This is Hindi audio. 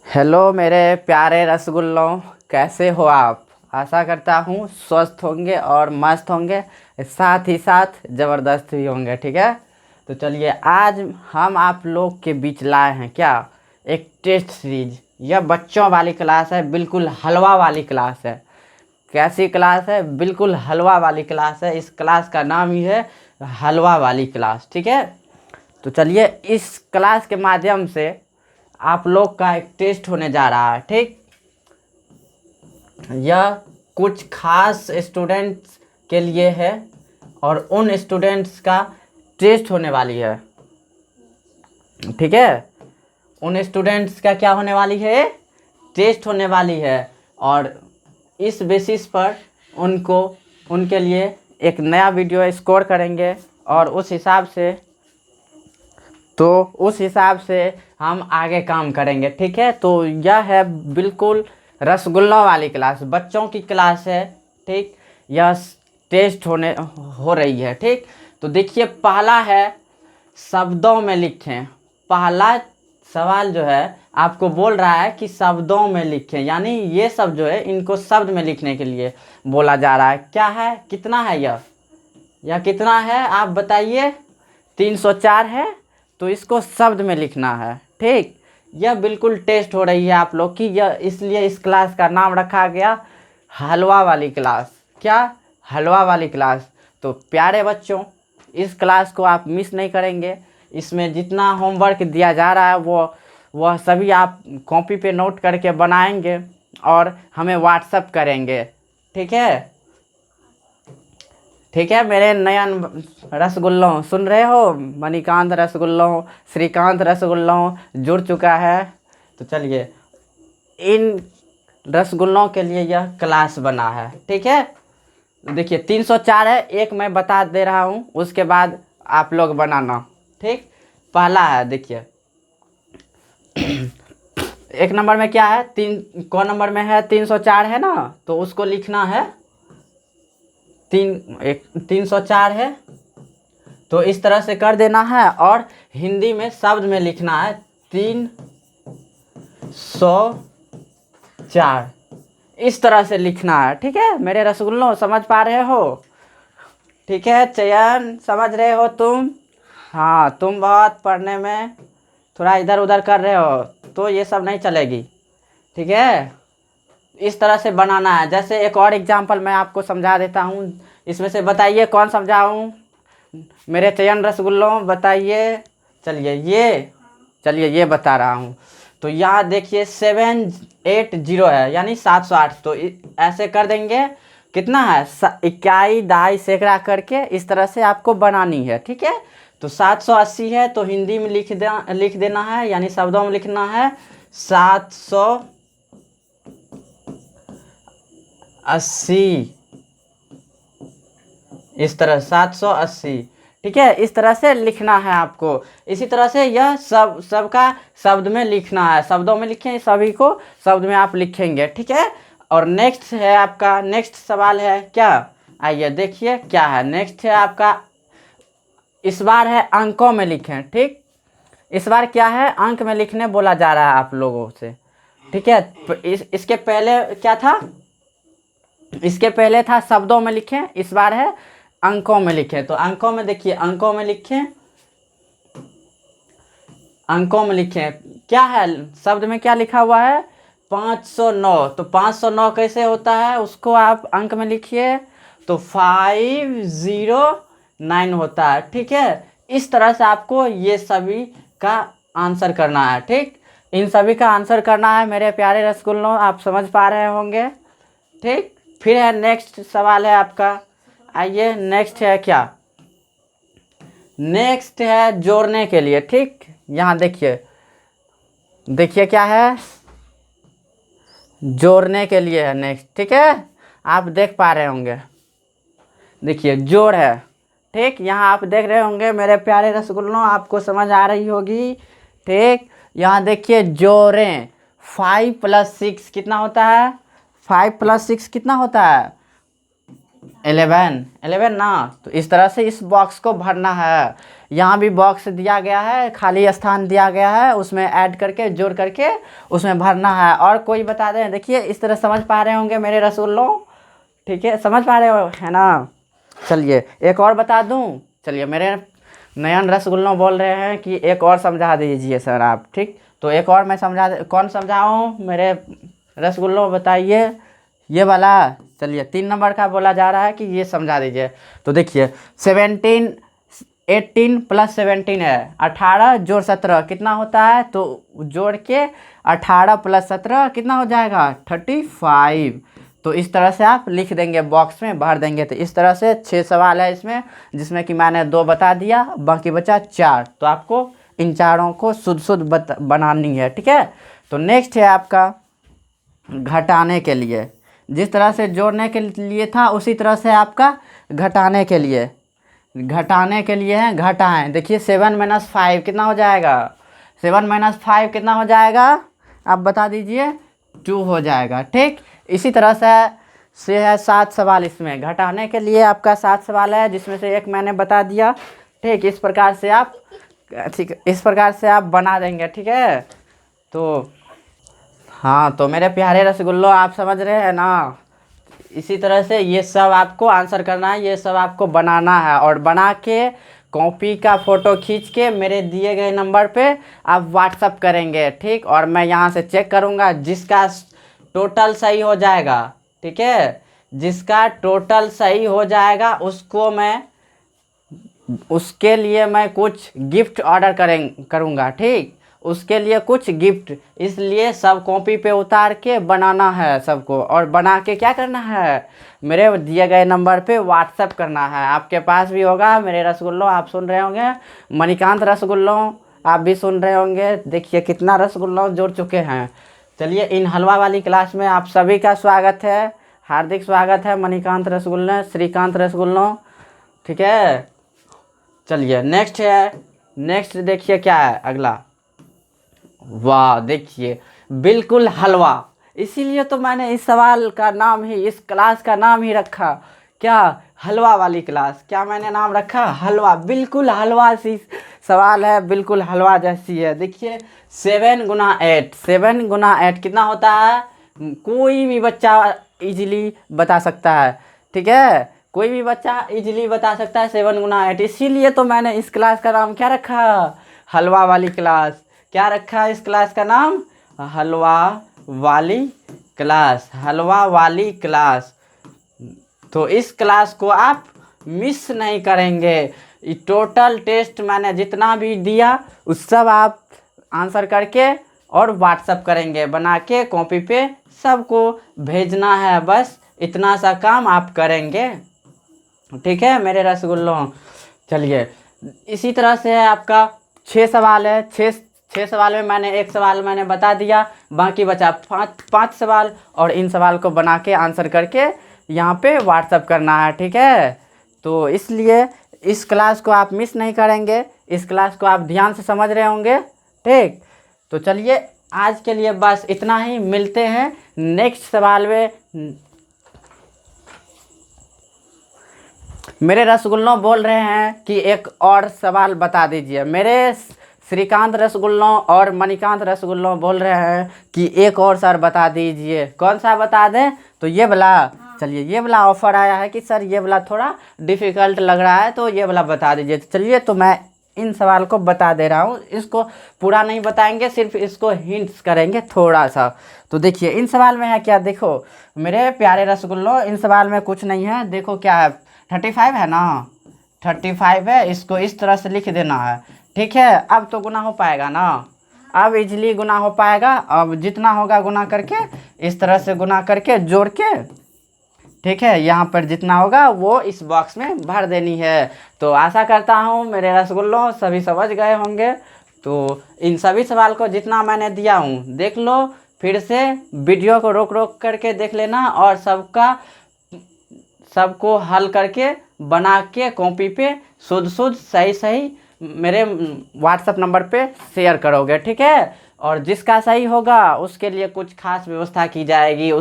हेलो मेरे प्यारे रसगुल्लों, कैसे हो आप। आशा करता हूँ स्वस्थ होंगे और मस्त होंगे, साथ ही साथ ज़बरदस्त भी होंगे। ठीक है, तो चलिए आज हम आप लोग के बीच लाए हैं क्या, एक टेस्ट सीरीज। यह बच्चों वाली क्लास है, बिल्कुल हलवा वाली क्लास है। कैसी क्लास है? बिल्कुल हलवा वाली क्लास है। इस क्लास का नाम ही है हलवा वाली क्लास। ठीक है, तो चलिए इस क्लास के माध्यम से आप लोग का एक टेस्ट होने जा रहा है। ठीक, यह कुछ खास स्टूडेंट्स के लिए है और उन स्टूडेंट्स का टेस्ट होने वाली है। ठीक है, उन स्टूडेंट्स का क्या होने वाली है? टेस्ट होने वाली है। और इस बेसिस पर उनको उनके लिए एक नया वीडियो स्कोर करेंगे और उस हिसाब से हम आगे काम करेंगे। ठीक है, तो यह है बिल्कुल रसगुल्ला वाली क्लास, बच्चों की क्लास है। ठीक, यह टेस्ट हो रही है। ठीक, तो देखिए पहला है शब्दों में लिखें। पहला सवाल जो है आपको बोल रहा है कि शब्दों में लिखें, यानी ये सब जो है इनको शब्द में लिखने के लिए बोला जा रहा है। क्या है, कितना है यह कितना है आप बताइए? 304 है, तो इसको शब्द में लिखना है। ठीक, यह बिल्कुल टेस्ट हो रही है आप लोग की, यह इसलिए इस क्लास का नाम रखा गया हलवा वाली क्लास। क्या, हलवा वाली क्लास। तो प्यारे बच्चों, इस क्लास को आप मिस नहीं करेंगे। इसमें जितना होमवर्क दिया जा रहा है वह सभी आप कॉपी पे नोट करके बनाएंगे और हमें व्हाट्सएप करेंगे। ठीक है, ठीक है मेरे नयन रसगुल्लों, सुन रहे हो? मणिकांत रसगुल्लों, श्रीकांत रसगुल्लों जुड़ चुका है। तो चलिए इन रसगुल्लों के लिए यह क्लास बना है। ठीक है, देखिए 304 है, एक मैं बता दे रहा हूँ, उसके बाद आप लोग बनाना। ठीक, पहला है देखिए एक नंबर में क्या है, कौन नंबर में है? 304 है ना, तो उसको लिखना है 304 है, तो इस तरह से कर देना है। और हिंदी में शब्द में लिखना है 304, इस तरह से लिखना है। ठीक है मेरे रसगुल्लों, समझ पा रहे हो? ठीक है चयन, समझ रहे हो तुम? हाँ, तुम बहुत पढ़ने में थोड़ा इधर उधर कर रहे हो, तो ये सब नहीं चलेगी। ठीक है, इस तरह से बनाना है। जैसे एक और एग्जांपल मैं आपको समझा देता हूँ, इसमें से बताइए कौन समझाऊँ? मेरे चयन रसगुल्लों बताइए। चलिए ये बता रहा हूँ। तो यहाँ देखिए 780 है, यानी 708। तो ऐसे कर देंगे, कितना है? इकाई दहाई सैकड़ा करके इस तरह से आपको बनानी है। ठीक है, तो 780 है, तो हिंदी में लिख देना है, यानी शब्दों में लिखना है 780, इस तरह 780। ठीक है, इस तरह से लिखना है आपको। इसी तरह से यह सबका शब्द में लिखना है, शब्दों में लिखें, सभी को शब्द में आप लिखेंगे। ठीक है, और नेक्स्ट है आपका, नेक्स्ट सवाल है क्या, आइए देखिए क्या है। नेक्स्ट है आपका, इस बार है अंकों में लिखें। ठीक, इस बार क्या है, अंक में लिखने बोला जा रहा है आप लोगों से। ठीक है, इसके पहले क्या था? इसके पहले था शब्दों में लिखें, इस बार है अंकों में लिखें। तो अंकों में देखिए, अंकों में लिखें, अंकों में लिखें। क्या है शब्द में, क्या लिखा हुआ है? 509। तो 509 कैसे होता है, उसको आप अंक में लिखिए, तो 509 होता है। ठीक है, इस तरह से आपको ये सभी का आंसर करना है। ठीक, इन सभी का आंसर करना है मेरे प्यारे रसगुल्लों, आप समझ पा रहे होंगे। ठीक, फिर है नेक्स्ट सवाल है आपका, आइए नेक्स्ट है क्या, नेक्स्ट है जोड़ने के लिए। ठीक, यहाँ देखिए, देखिए क्या है, जोड़ने के लिए है नेक्स्ट। ठीक है, आप देख पा रहे होंगे, देखिए जोड़ है। ठीक, यहाँ आप देख रहे होंगे मेरे प्यारे रसगुल्लों, आपको समझ आ रही होगी। ठीक, यहाँ देखिए जोड़ें, 5 + 6 कितना होता है? 5 + 6 कितना होता है? 11 11 ना। तो इस तरह से इस बॉक्स को भरना है। यहाँ भी बॉक्स दिया गया है, खाली स्थान दिया गया है, उसमें ऐड करके जोड़ करके उसमें भरना है। और कोई बता दें, देखिए इस तरह समझ पा रहे होंगे मेरे रसगुल्लों, ठीक है, समझ पा रहे हो है ना। चलिए एक और बता दूं, चलिए मेरे नयन रसगुल्लों बोल रहे हैं कि एक और समझा दीजिए सर आप, ठीक। तो एक और मैं कौन समझाऊं मेरे रसगुल्लों, बताइए। ये वाला, चलिए 3 नंबर का बोला जा रहा है कि ये समझा दीजिए। तो देखिए 17 18 + 17 है 18 + 17 कितना होता है, तो जोड़ के 18 + 17 कितना हो जाएगा 35। तो इस तरह से आप लिख देंगे, बॉक्स में भर देंगे। तो इस तरह से 6 सवाल है इसमें, जिसमें कि मैंने 2 बता दिया, बाकी बचा 4। तो आपको इन चारों को शुद्ध बनानी है, ठीक है। तो नेक्स्ट है आपका घटाने के लिए। जिस तरह से जोड़ने के लिए था उसी तरह से आपका घटाने के लिए है, घटाएं। देखिए 7 - 5 कितना हो जाएगा, 7 - 5 कितना हो जाएगा, आप बता दीजिए, 2 हो जाएगा, ठीक। इसी तरह से है 7 सवाल इसमें। घटाने के लिए आपका 7 सवाल है, जिसमें से एक मैंने बता दिया, ठीक। इस प्रकार से आप बना देंगे, ठीक है। तो हाँ, तो मेरे प्यारे रसगुल्लों आप समझ रहे हैं ना। इसी तरह से ये सब आपको आंसर करना है, ये सब आपको बनाना है, और बना के कॉपी का फ़ोटो खींच के मेरे दिए गए नंबर पे आप व्हाट्सअप करेंगे, ठीक। और मैं यहाँ से चेक करूँगा, जिसका टोटल सही हो जाएगा, ठीक है, जिसका टोटल सही हो जाएगा उसके लिए मैं कुछ गिफ्ट ऑर्डर करूँगा, ठीक। उसके लिए कुछ गिफ्ट, इसलिए सब कॉपी पे उतार के बनाना है सबको, और बना के क्या करना है, मेरे दिए गए नंबर पे व्हाट्सएप करना है। आपके पास भी होगा मेरे रसगुल्लों, आप सुन रहे होंगे, मणिकांत रसगुल्लों आप भी सुन रहे होंगे। देखिए कितना रसगुल्लों जुड़ चुके हैं। चलिए इन हलवा वाली क्लास में आप सभी का स्वागत है, हार्दिक स्वागत है मणिकांत रसगुल्लों, श्रीकांत रसगुल्लों, ठीक है। चलिए नेक्स्ट देखिए क्या है अगला। वाह, देखिए बिल्कुल हलवा। इसीलिए तो मैंने इस सवाल का नाम ही, इस क्लास का नाम ही रखा क्या, हलवा वाली क्लास। क्या मैंने नाम रखा, हलवा। बिल्कुल हलवा सी सवाल है, बिल्कुल हलवा जैसी है। देखिए 7 × 8, 7 × 8 कितना होता है, कोई भी बच्चा इजीली बता सकता है, ठीक है, कोई भी बच्चा इजीली बता सकता है 7 × 8। इसीलिए तो मैंने इस क्लास का नाम क्या रखा, हलवा वाली क्लास। क्या रखा है इस क्लास का नाम, हलवा वाली क्लास, हलवा वाली क्लास। तो इस क्लास को आप मिस नहीं करेंगे। टोटल टेस्ट मैंने जितना भी दिया उस सब आप आंसर करके और व्हाट्सअप करेंगे, बना के कॉपी पे सबको भेजना है। बस इतना सा काम आप करेंगे, ठीक है मेरे रसगुल्लों। चलिए इसी तरह से है आपका 6 सवाल है। 6 सवाल में मैंने एक सवाल मैंने बता दिया, बाकी बचा 5 सवाल, और इन सवाल को बना के आंसर करके यहाँ पे व्हाट्सअप करना है, ठीक है। तो इसलिए इस क्लास को आप मिस नहीं करेंगे, इस क्लास को आप ध्यान से समझ रहे होंगे, ठीक। तो चलिए आज के लिए बस इतना ही, मिलते हैं नेक्स्ट सवाल में। मेरे रसगुल्लों बोल रहे हैं कि एक और सवाल बता दीजिए। मेरे श्रीकांत रसगुल्लों और मणिकांत रसगुल्लों बोल रहे हैं कि एक और सर बता दीजिए। कौन सा बता दें, तो ये वाला। चलिए ये वाला ऑफ़र आया है कि सर ये वाला थोड़ा डिफ़िकल्ट लग रहा है, तो ये वाला बता दीजिए। चलिए तो मैं इन सवाल को बता दे रहा हूँ, इसको पूरा नहीं बताएंगे, सिर्फ इसको हिंट्स करेंगे थोड़ा सा। तो देखिए इन सवाल में है क्या, देखो मेरे प्यारे रसगुल्लों, इन सवाल में कुछ नहीं है। देखो क्या है, 35 है ना, 35 है, इसको इस तरह से लिख देना है, ठीक है। अब तो गुना हो पाएगा ना, अब इजली गुना हो पाएगा। अब जितना होगा गुना करके, इस तरह से गुना करके जोड़ के, ठीक है, यहाँ पर जितना होगा वो इस बॉक्स में भर देनी है। तो आशा करता हूँ मेरे रसगुल्लों सभी समझ गए होंगे। तो इन सभी सवाल को जितना मैंने दिया हूँ देख लो, फिर से वीडियो को रोक रोक करके देख लेना, और सबको हल करके बना के कॉपी पे शुद्ध सही मेरे व्हाट्सएप नंबर पे शेयर करोगे, ठीक है। और जिसका सही होगा उसके लिए कुछ खास व्यवस्था की जाएगी।